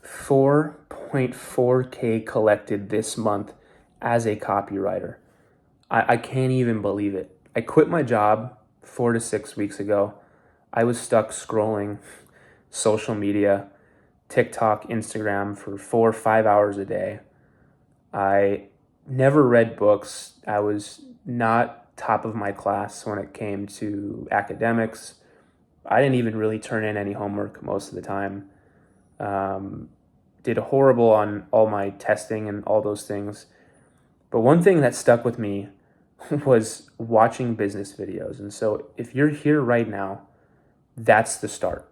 4.4K collected this month as a copywriter. I can't even believe it. I quit my job 4 to 6 weeks ago. I was stuck scrolling social media, TikTok, Instagram for 4 or 5 hours a day. I never read books. I was not top of my class when it came to academics. I didn't even really turn in any homework most of the time. Did horrible on all my testing and all those things. But one thing that stuck with me was watching business videos. And so if you're here right now, that's the start,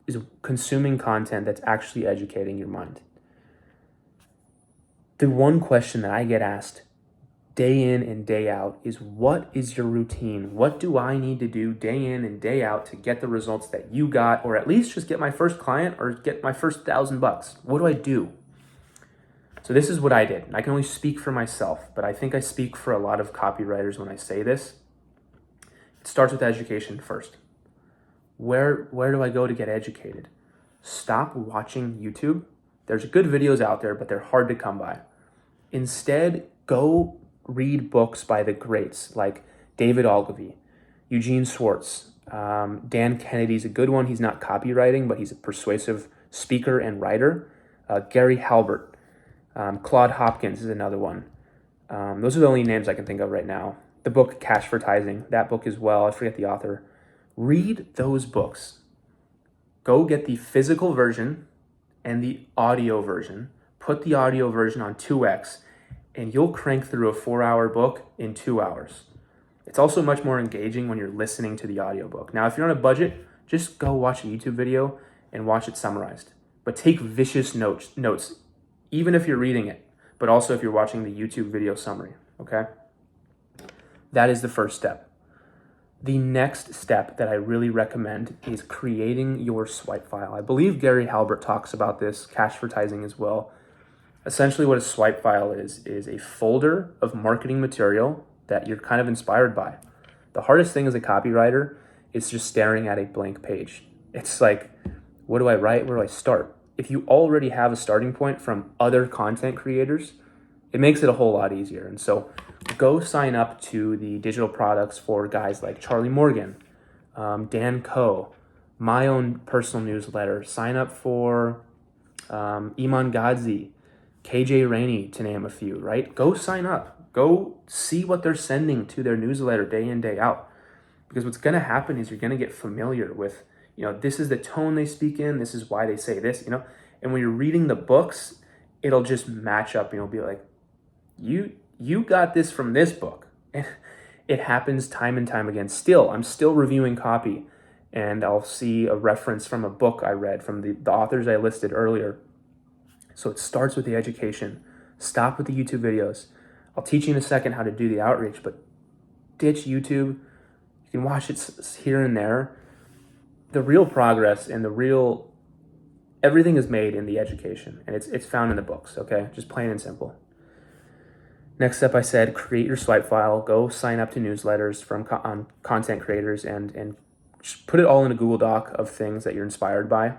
is consuming content that's actually educating your mind. The one question that I get asked day in and day out is, what is your routine? What do I need to do day in and day out to get the results that you got, or at least just get my first client or get my first $1,000? What do I do? So this is what I did. I can only speak for myself, but I think I speak for a lot of copywriters when I say this. It starts with education first. Where do I go to get educated? Stop watching YouTube. There's good videos out there, but they're hard to come by. Instead, go read books by the greats like David Ogilvy, Eugene Schwartz, Dan Kennedy's a good one. He's not copywriting, but he's a persuasive speaker and writer. Gary Halbert, Claude Hopkins is another one. Those are the only names I can think of right now. The book Cashvertising, that book as well. I forget the author. Read those books. Go get the physical version and the audio version. Put the audio version on 2x, and you'll crank through a 4-hour book in 2 hours. It's also much more engaging when you're listening to the audiobook. Now, if you're on a budget, just go watch a YouTube video and watch it summarized. But take vicious notes, even if you're reading it, but also if you're watching the YouTube video summary, okay? That is the first step. The next step that I really recommend is creating your swipe file. I believe Gary Halbert talks about this, Cashvertising as well. Essentially what a swipe file is a folder of marketing material that you're kind of inspired by. The hardest thing as a copywriter is just staring at a blank page. It's like, what do I write? Where do I start? If you already have a starting point from other content creators, it makes it a whole lot easier. And so go sign up to the digital products for guys like Charlie Morgan, Dan Coe, my own personal newsletter. Sign up for Iman Gadzi, KJ Rainey, to name a few, right? Go sign up. Go see what they're sending to their newsletter day in, day out. Because what's going to happen is you're going to get familiar with, this is the tone they speak in, this is why they say this, And when you're reading the books, it'll just match up, and you'll be like, you got this from this book. And it happens time and time again. I'm still reviewing copy, and I'll see a reference from a book I read from the authors I listed earlier. So it starts with the education. Stop with the YouTube videos. I'll teach you in a second how to do the outreach, but ditch YouTube. You can watch it here and there. The real progress and everything is made in the education, and it's found in the books, okay? Just plain and simple. Next step, I said, create your swipe file. Go sign up to newsletters from content creators and just put it all in a Google Doc of things that you're inspired by.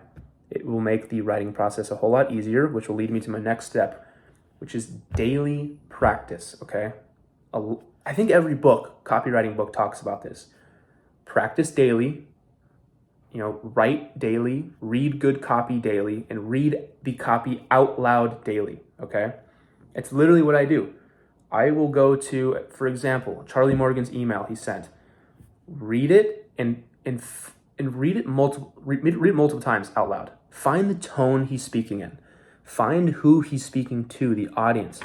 It will make the writing process a whole lot easier, which will lead me to my next step, which is daily practice, okay? I think every copywriting book talks about this. Practice daily, write daily, read good copy daily, and read the copy out loud daily, okay? It's literally what I do. I will go to, for example, Charlie Morgan's email he sent. Read it and read it multiple times out loud. Find the tone he's speaking in. Find who he's speaking to, the audience.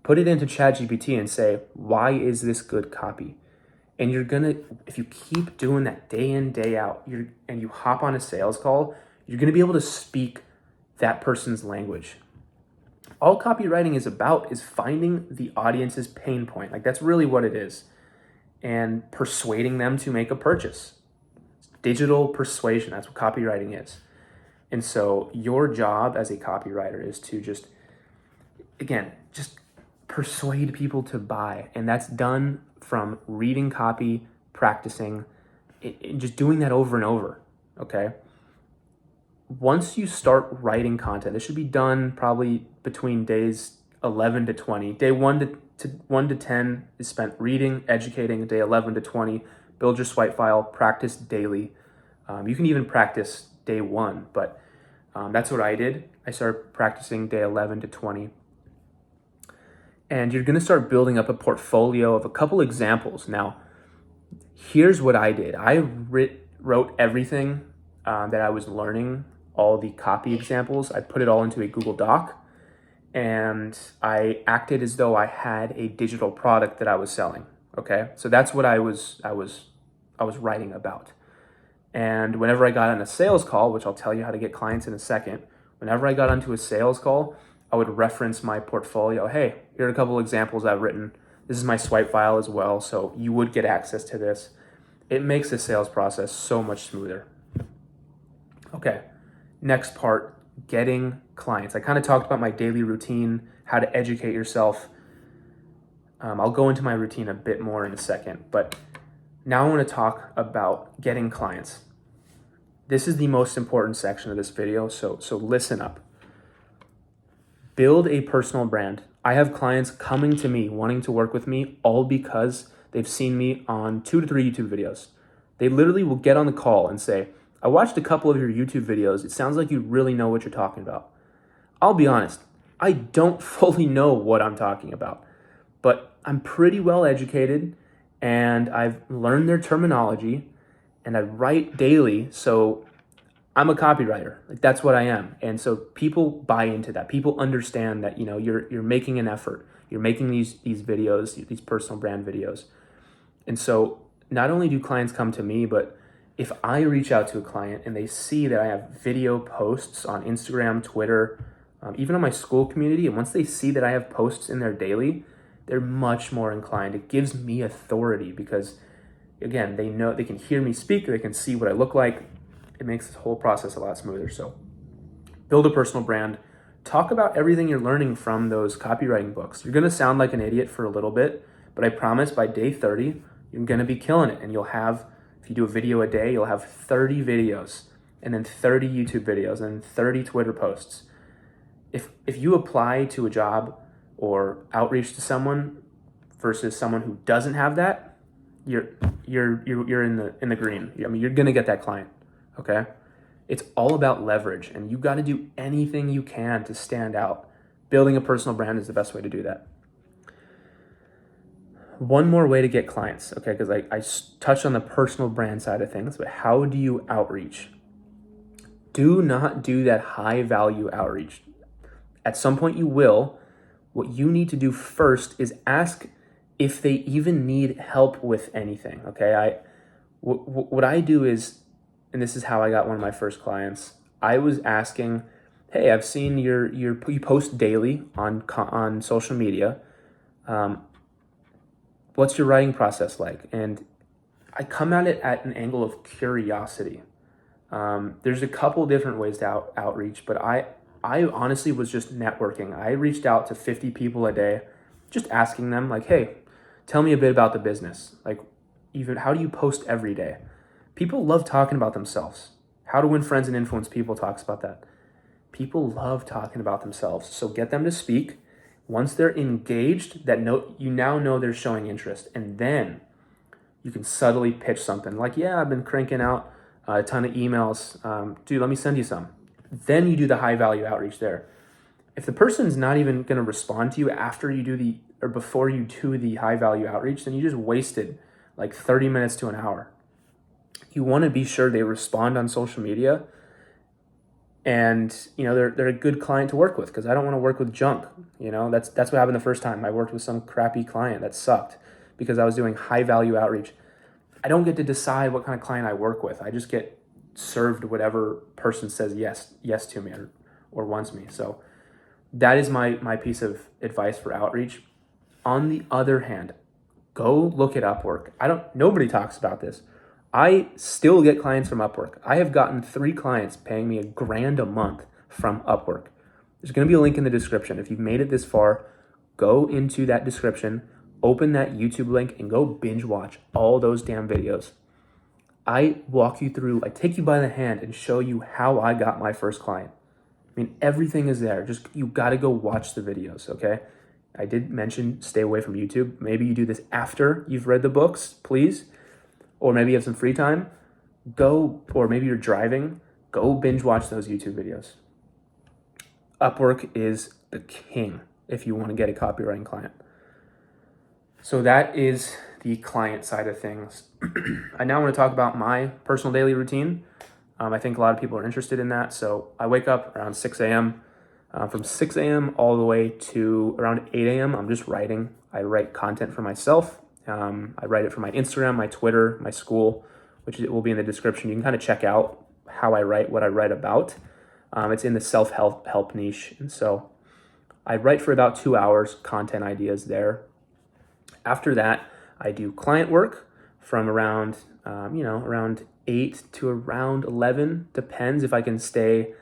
Put it into ChatGPT and say, why is this good copy? And if you keep doing that day in, day out, and you hop on a sales call, you're gonna be able to speak that person's language. All copywriting is about is finding the audience's pain point. Like, that's really what it is. And persuading them to make a purchase. It's digital persuasion, that's what copywriting is. And so your job as a copywriter is to just persuade people to buy. And that's done from reading copy, practicing, just doing that over and over, okay? once you start writing content, this should be done probably between days 11 to 20. Day 1 to 10 is spent reading, educating. Day 11 to 20, build your swipe file, practice daily. You can even practice day 1, but that's what I did. I started practicing day 11 to 20. And you're going to start building up a portfolio of a couple examples. Now, here's what I did. I wrote everything that I was learning, all the copy examples. I put it all into a Google Doc, and I acted as though I had a digital product that I was selling. Okay, so that's what I was writing about. And whenever I got on a sales call, which I'll tell you how to get clients in a second, whenever I got onto a sales call, I would reference my portfolio. Hey, here are a couple examples I've written. This is my swipe file as well, so you would get access to this. It makes the sales process so much smoother. Okay, next part, getting clients. I kind of talked about my daily routine, how to educate yourself. I'll go into my routine a bit more in a second, but now I want to talk about getting clients. This is the most important section of this video, so listen up. Build a personal brand. I have clients coming to me wanting to work with me all because they've seen me on 2 to 3 YouTube videos. They literally will get on the call and say, I watched a couple of your YouTube videos. It sounds like you really know what you're talking about. I'll be honest, I don't fully know what I'm talking about, but I'm pretty well educated and I've learned their terminology and I write daily, so I'm a copywriter. Like, that's what I am. And so people buy into that. People understand that, you know, you're making an effort. You're making these videos, these personal brand videos. And so not only do clients come to me, but if I reach out to a client and they see that I have video posts on Instagram, Twitter, even on my school community, and once they see that I have posts in their daily, they're much more inclined. It gives me authority because, again, they know, they can hear me speak, they can see what I look like. It makes this whole process a lot smoother. So build a personal brand. Talk about everything you're learning from those copywriting books. You're going to sound like an idiot for a little bit, but I promise by day 30, you're going to be killing it. And you'll have, if you do a video a day, you'll have 30 videos and then 30 YouTube videos and 30 Twitter posts. If you apply to a job or outreach to someone versus someone who doesn't have that, you're in the green. I mean, you're going to get that client. Okay? It's all about leverage, and you got to do anything you can to stand out. Building a personal brand is the best way to do that. One more way to get clients, okay? Because I touched on the personal brand side of things, but how do you outreach? Do not do that high value outreach. At some point you will. What you need to do first is ask if they even need help with anything, okay? What I do is, and this is how I got one of my first clients. I was asking, hey, I've seen you post daily on social media. What's your writing process like? And I come at it at an angle of curiosity. There's a couple different ways to outreach, but I honestly was just networking. I reached out to 50 people a day, just asking them like, hey, tell me a bit about the business. Like, even how do you post every day? People love talking about themselves. How to Win Friends and Influence People talks about that. People love talking about themselves. So get them to speak. Once they're engaged, you now know they're showing interest. And then you can subtly pitch something like, yeah, I've been cranking out a ton of emails. Dude, let me send you some. Then you do the high value outreach there. If the person's not even going to respond to you after you do before you do the high value outreach, then you just wasted like 30 minutes to an hour. You want to be sure they respond on social media, and you know they're a good client to work with, because I don't want to work with junk. You know, that's what happened the first time. I worked with some crappy client that sucked because I was doing high value outreach. I don't get to decide what kind of client I work with. I just get served whatever person says yes to me or wants me. So that is my piece of advice for outreach. On the other hand, go look at Upwork. Nobody talks about this. I still get clients from Upwork. I have gotten 3 clients paying me $1,000 a month from Upwork. There's going to be a link in the description. If you've made it this far, go into that description, open that YouTube link, and go binge watch all those damn videos. I walk you through, I take you by the hand and show you how I got my first client. I mean, everything is there. Just, you got to go watch the videos, okay? I did mention stay away from YouTube. Maybe you do this after you've read the books, please. Or maybe you have some free time. Or maybe you're driving, go binge watch those YouTube videos. Upwork is the king if you want to get a copywriting client. So that is the client side of things. I now want to talk about my personal daily routine. I think a lot of people are interested in that. So I wake up around 6 a.m. From 6 a.m. all the way to around 8 a.m., I'm just writing. I write content for myself. I write it for my Instagram, my Twitter, my school, which will be in the description. You can kind of check out how I write, what I write about. It's in the self-help niche. And so I write for about 2 hours, content ideas there. After that, I do client work from around, around 8 to around 11. Depends if I can stay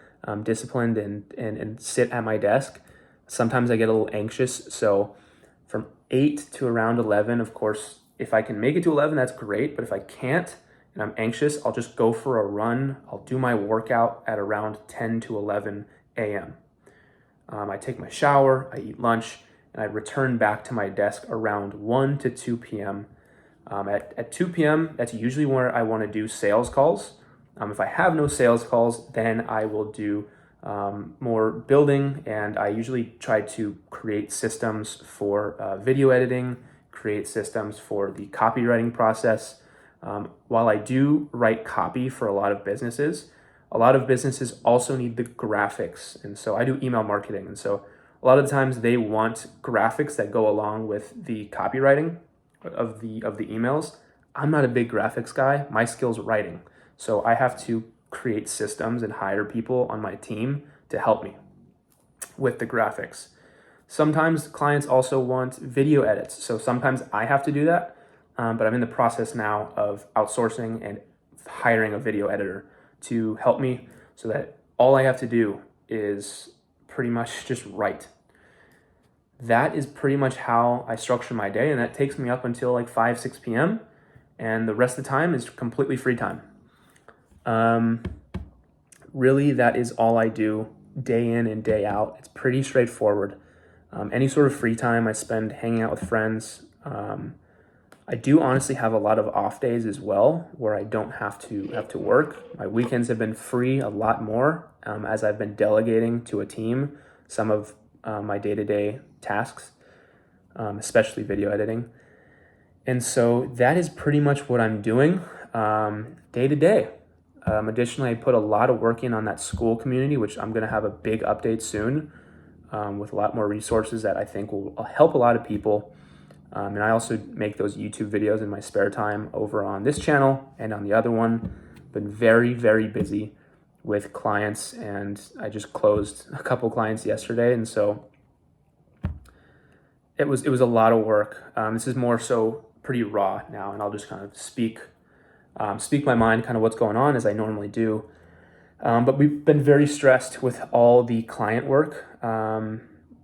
disciplined and sit at my desk. Sometimes I get a little anxious. So from 8 to around 11, of course, if I can make it to 11, that's great. But if I can't and I'm anxious, I'll just go for a run. I'll do my workout at around 10 to 11 a.m. I take my shower, I eat lunch, and I return back to my desk around 1 to 2 p.m. At 2 p.m., that's usually where I want to do sales calls. If I have no sales calls, then I will do more building, and I usually try to create systems for video editing, create systems for the copywriting process. While I do write copy for a lot of businesses also need the graphics. And so I do email marketing. And so a lot of the times they want graphics that go along with the copywriting of the emails. I'm not a big graphics guy. My skill's writing. So I have to create systems and hire people on my team to help me with the graphics. Sometimes clients also want video edits. So sometimes I have to do that. But I'm in the process now of outsourcing and hiring a video editor to help me so that all I have to do is pretty much just write. That is pretty much how I structure my day, and that takes me up until like 5, 6 p.m. And the rest of the time is completely free time. Really, that is all I do day in and day out. It's pretty straightforward. Any sort of free time I spend hanging out with friends. I do honestly have a lot of off days as well where I don't have to work. My weekends have been free a lot more as I've been delegating to a team some of my day-to-day tasks, especially video editing. And so that is pretty much what I'm doing day to day. Additionally, I put a lot of work in on that school community, which I'm going to have a big update soon with a lot more resources that I think will help a lot of people. And I also make those YouTube videos in my spare time over on this channel and on the other one. Been very, very busy with clients, and I just closed a couple clients yesterday. And so it was a lot of work. This is more so pretty raw now, and I'll just kind of speak my mind, kind of what's going on as I normally do. But we've been very stressed with all the client work.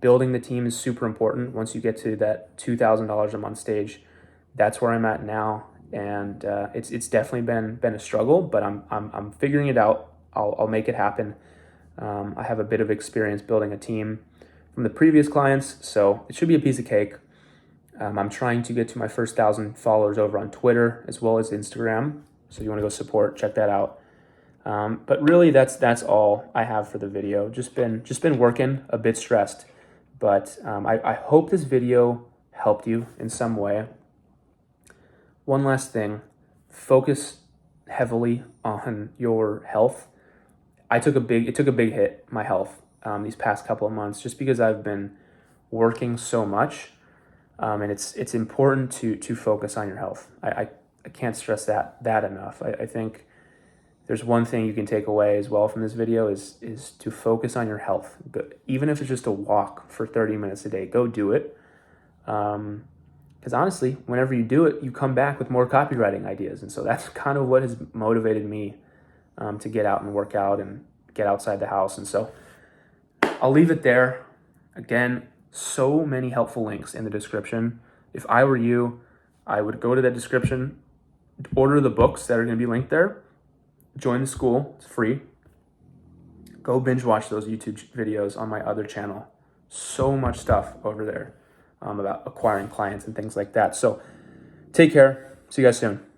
Building the team is super important. Once you get to that $2,000 a month stage, that's where I'm at now, and it's definitely been a struggle. But I'm figuring it out. I'll make it happen. I have a bit of experience building a team from the previous clients, so it should be a piece of cake. I'm trying to get to my first 1,000 followers over on Twitter as well as Instagram. So if you want to go support, check that out. But really, that's all I have for the video. Just been working, a bit stressed. But I hope this video helped you in some way. One last thing, focus heavily on your health. It took a big hit, my health, these past couple of months, just because I've been working so much. And it's important to focus on your health. I can't stress that enough. I think there's one thing you can take away as well from this video is to focus on your health. Even if it's just a walk for 30 minutes a day, go do it. Because honestly, whenever you do it, you come back with more copywriting ideas. And so that's kind of what has motivated me to get out and work out and get outside the house. And so I'll leave it there. Again, so many helpful links in the description. If I were you, I would go to that description, order the books that are going to be linked there. Join the school. It's free. Go binge watch those YouTube videos on my other channel. So much stuff over there about acquiring clients and things like that. So take care. See you guys soon.